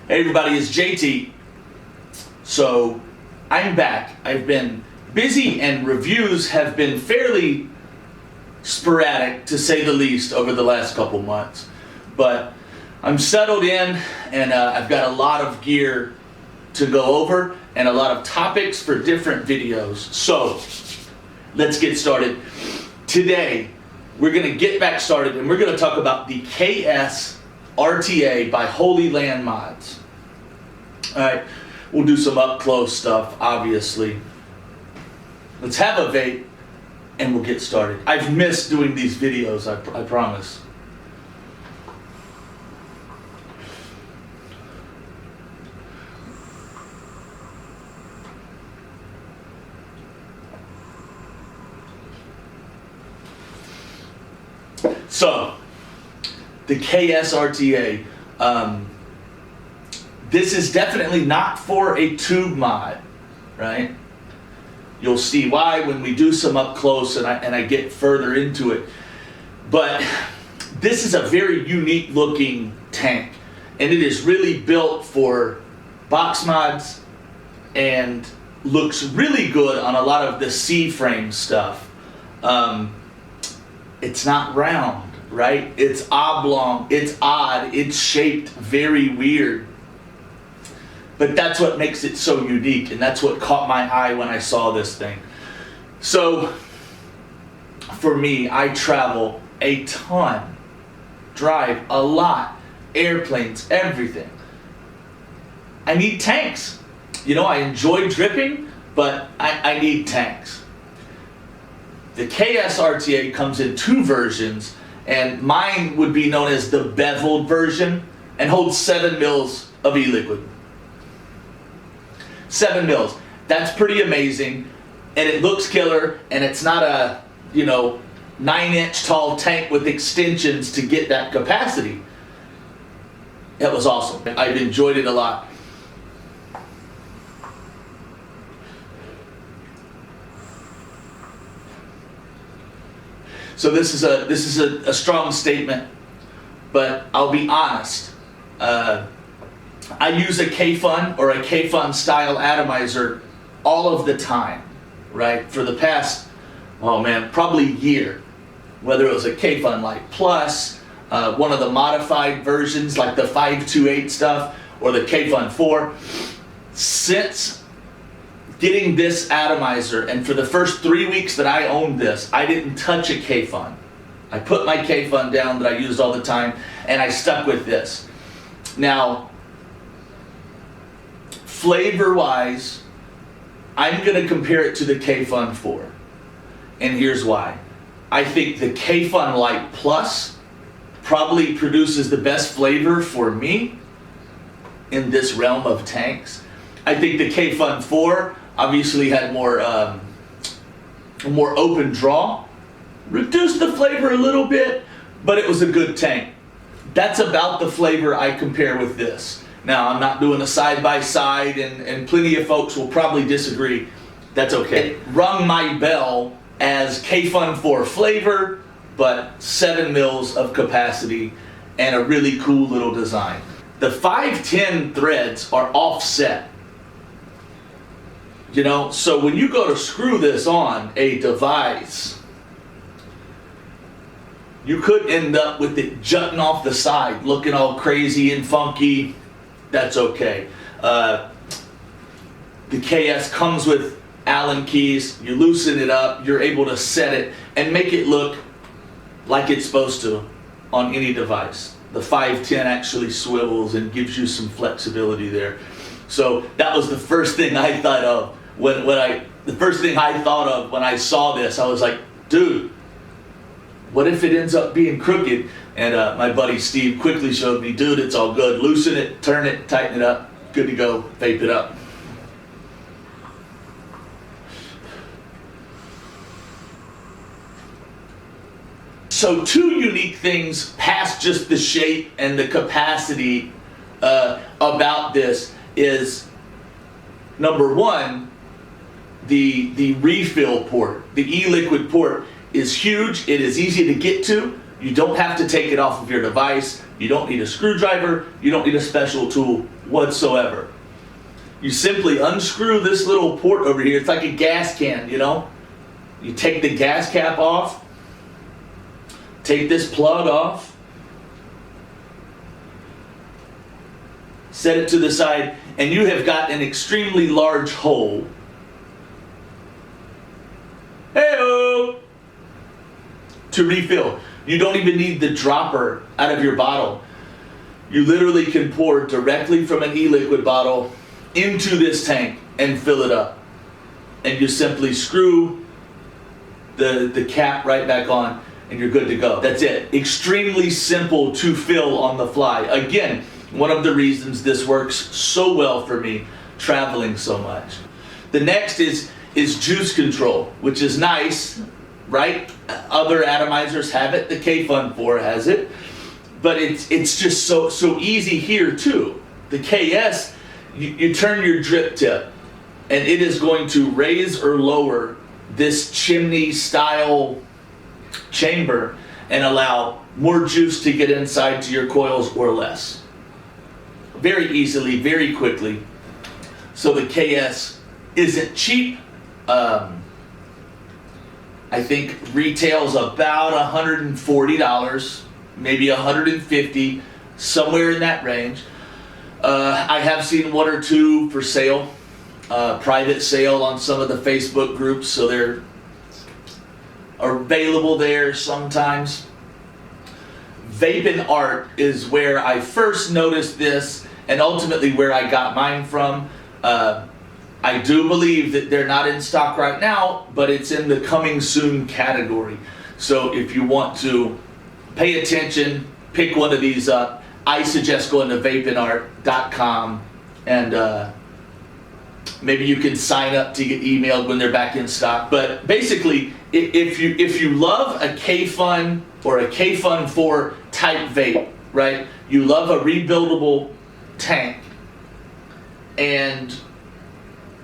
Hey everybody, it's JT. So I'm back. I've been busy and reviews have been fairly sporadic, to say the least, over the last couple months. But I'm settled in and I've got a lot of gear to go over and a lot of topics for different videos. So let's get started. Today we're going to get back started and we're going to talk about the KS RTA by Holy Land Mods. Alright, we'll do some up close stuff, obviously. Let's have a vape and we'll get started. I've missed doing these videos, I promise. So, the KS RTA, this is definitely not for a tube mod, right? You'll see why when we do some up close and I get further into it. But this is a very unique looking tank, and it is really built for box mods and looks really good on a lot of the C-frame stuff. It's not round, right? It's oblong, it's odd, it's shaped very weird. But that's what makes it so unique, and that's what caught my eye when I saw this thing. So, for me, I travel a ton, drive a lot, airplanes, everything. I need tanks. You know, I enjoy dripping, but I need tanks. The KS RTA comes in two versions, and mine would be known as the beveled version and holds 7 mils of e-liquid. 7 mils. That's pretty amazing, and it looks killer, and it's not a, 9-inch tall tank with extensions to get that capacity. It was awesome. I've enjoyed it a lot. So this is a strong statement, but I'll be honest. I use a K-Fun or a K-Fun style atomizer all of the time, right? For the past, probably year. Whether it was a K-Fun Light Plus, one of the modified versions like the 528 stuff, or the K-Fun 4. Since getting this atomizer, and for the first 3 weeks that I owned this, I didn't touch a K-Fun. I put my K-Fun down that I used all the time, and I stuck with this. Now, flavor-wise, I'm going to compare it to the K-Fun 4. And here's why. I think the K-Fun Light Plus probably produces the best flavor for me in this realm of tanks. I think the K-Fun 4 obviously had more open draw, reduced the flavor a little bit, but it was a good tank. That's about the flavor I compare with this. Now, I'm not doing a side-by-side, and plenty of folks will probably disagree. That's okay. It rung my bell as K-Fun 4 flavor, but 7 mils of capacity and a really cool little design. The 510 threads are offset. So when you go to screw this on a device, you could end up with it jutting off the side, looking all crazy and funky. That's okay. The KS comes with Allen keys. You loosen it up, you're able to set it and make it look like it's supposed to on any device. The 510 actually swivels and gives you some flexibility there. So that was the first thing I thought of when I saw this. I was like, dude, what if it ends up being crooked? And my buddy Steve quickly showed me, dude, it's all good. Loosen it, turn it, tighten it up, good to go, vape it up. So two unique things past just the shape and the capacity about this is, number one, the refill port. The e-liquid port is huge. It is easy to get to. You don't have to take it off of your device. You don't need a screwdriver. You don't need a special tool whatsoever. You simply unscrew this little port over here. It's like a gas can, you know? You take the gas cap off, take this plug off, set it to the side, and you have got an extremely large hole. Hey-o! To refill. You don't even need the dropper out of your bottle. You literally can pour directly from an e-liquid bottle into this tank and fill it up. And you simply screw the cap right back on and you're good to go. That's it. Extremely simple to fill on the fly. Again, one of the reasons this works so well for me traveling so much. The next is juice control, which is nice, right? Other atomizers have it. The K-Fun 4 has it. But it's just so easy here too. The KS, you turn your drip tip and it is going to raise or lower this chimney style chamber and allow more juice to get inside to your coils or less. Very easily, very quickly. So the KS isn't cheap. I think retails about $140, maybe $150, somewhere in that range. I have seen one or two for sale, private sale on some of the Facebook groups, so they're available there sometimes. Vapin' Art is where I first noticed this and ultimately where I got mine from. I do believe that they're not in stock right now, but it's in the coming soon category. So if you want to pay attention, pick one of these up, I suggest going to vapinart.com and maybe you can sign up to get emailed when they're back in stock. But basically, if you love a K-Fun or a K-Fun 4 type vape, right? You love a rebuildable tank and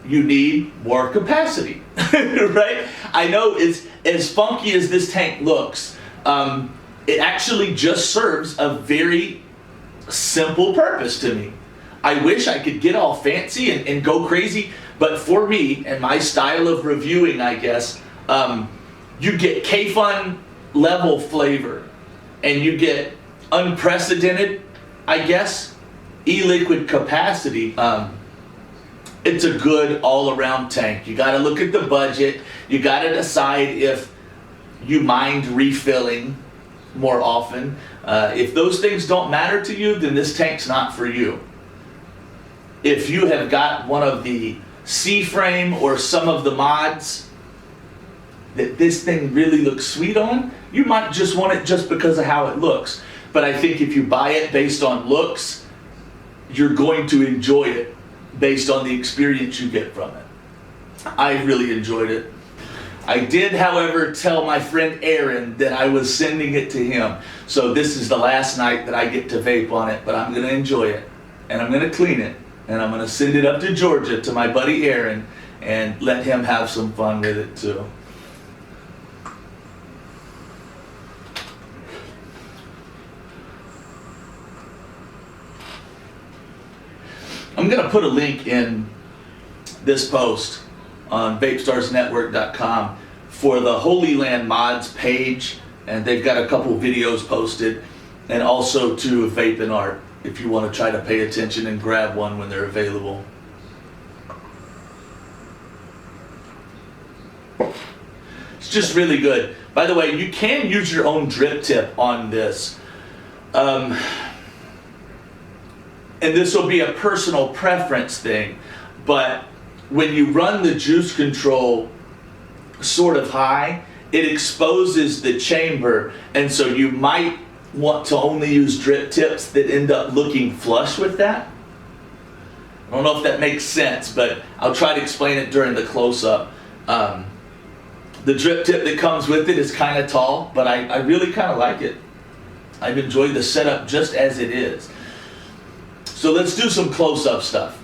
you need more capacity, right? I know as funky as this tank looks, it actually just serves a very simple purpose to me. I wish I could get all fancy and go crazy, but for me and my style of reviewing, I guess, you get K-Fun level flavor and you get unprecedented, I guess, e-liquid capacity. It's a good all-around tank. You got to look at the budget. You got to decide if you mind refilling more often. If those things don't matter to you, then this tank's not for you. If you have got one of the C-frame or some of the mods that this thing really looks sweet on, you might just want it just because of how it looks. But I think if you buy it based on looks, you're going to enjoy it based on the experience you get from it. I really enjoyed it. I did, however, tell my friend Aaron that I was sending it to him. So this is the last night that I get to vape on it, but I'm going to enjoy it. And I'm going to clean it. And I'm going to send it up to Georgia to my buddy Aaron and let him have some fun with it too. I'm going to put a link in this post on vapestarsnetwork.com for the Holy Land Mods page, and they've got a couple videos posted, and also to Vapin' Art if you want to try to pay attention and grab one when they're available. It's just really good. By the way, you can use your own drip tip on this. And this will be a personal preference thing, but when you run the juice control sort of high, it exposes the chamber, and so you might want to only use drip tips that end up looking flush with that. I don't know if that makes sense, but I'll try to explain it during the close-up. The drip tip that comes with it is kind of tall, but I really kind of like it. I've enjoyed the setup just as it is. So let's do some close-up stuff.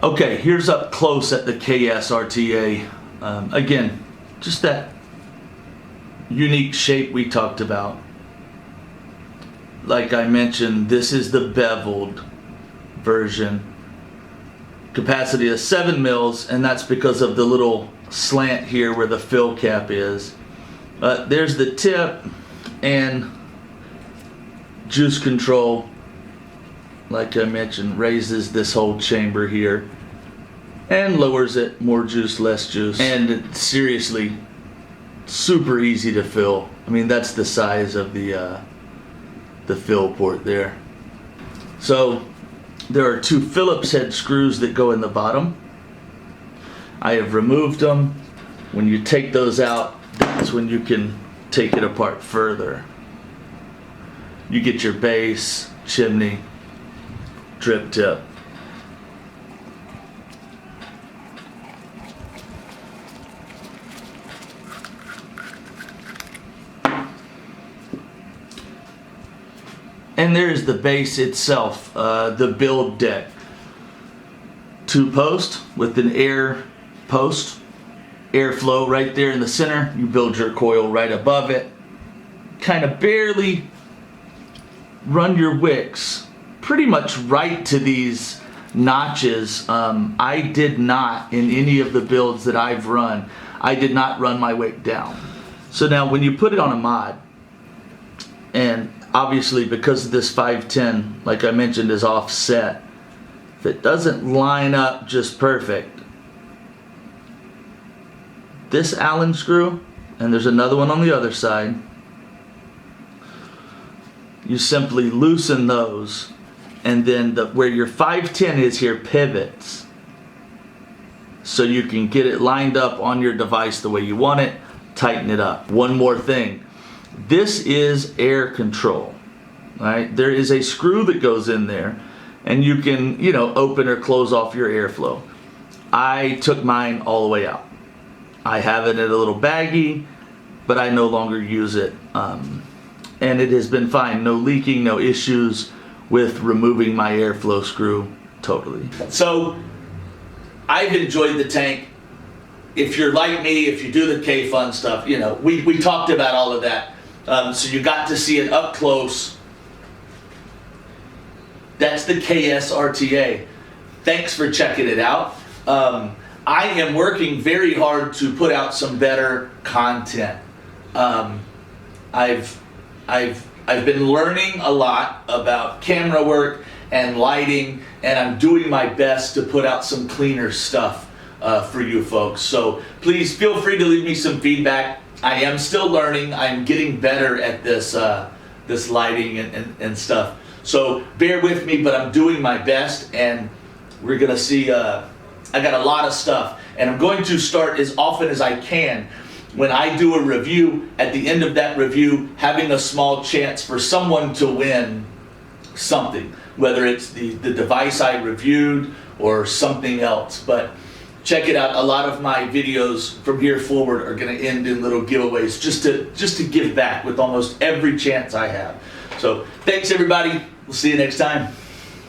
Okay, here's up close at the KS RTA. Again, just that unique shape we talked about. Like I mentioned, this is the beveled version. Capacity of 7 mils, and that's because of the little slant here where the fill cap is. There's the tip, and juice control, like I mentioned, raises this whole chamber here and lowers it. More juice, less juice, and it's seriously super easy to fill. I mean, that's the size of the fill port there. So there are 2 Phillips head screws that go in the bottom. I have removed them. When you take those out, that's when you can take it apart further. You get your base, chimney, drip tip. And there's the base itself, the build deck. 2 posts with an air post, airflow right there in the center. You build your coil right above it. Kind of barely run your wicks pretty much right to these notches. I did not, in any of the builds that I've run, I did not run my wick down. So now when you put it on a mod, and obviously because this 510, like I mentioned, is offset, if it doesn't line up just perfect, this Allen screw, and there's another one on the other side, you simply loosen those, and then where your 510 is here pivots, so you can get it lined up on your device the way you want it, tighten it up. One more thing. This is air control, right? There is a screw that goes in there, and you can, open or close off your airflow. I took mine all the way out. I have it in a little baggie, but I no longer use it. And it has been fine. No leaking, no issues with removing my airflow screw totally. So I've enjoyed the tank. If you're like me, if you do the K-Fun stuff, we talked about all of that. So you got to see it up close. That's the KS RTA. Thanks for checking it out. I am working very hard to put out some better content. I've been learning a lot about camera work and lighting, and I'm doing my best to put out some cleaner stuff for you folks. So please feel free to leave me some feedback. I am still learning. I'm getting better at this this lighting and stuff. So bear with me, but I'm doing my best, and we're gonna see. I got a lot of stuff, and I'm going to start as often as I can. When I do a review, at the end of that review, having a small chance for someone to win something, whether it's the device I reviewed or something else. But check it out. A lot of my videos from here forward are going to end in little giveaways, just to give back with almost every chance I have. So thanks everybody. We'll see you next time.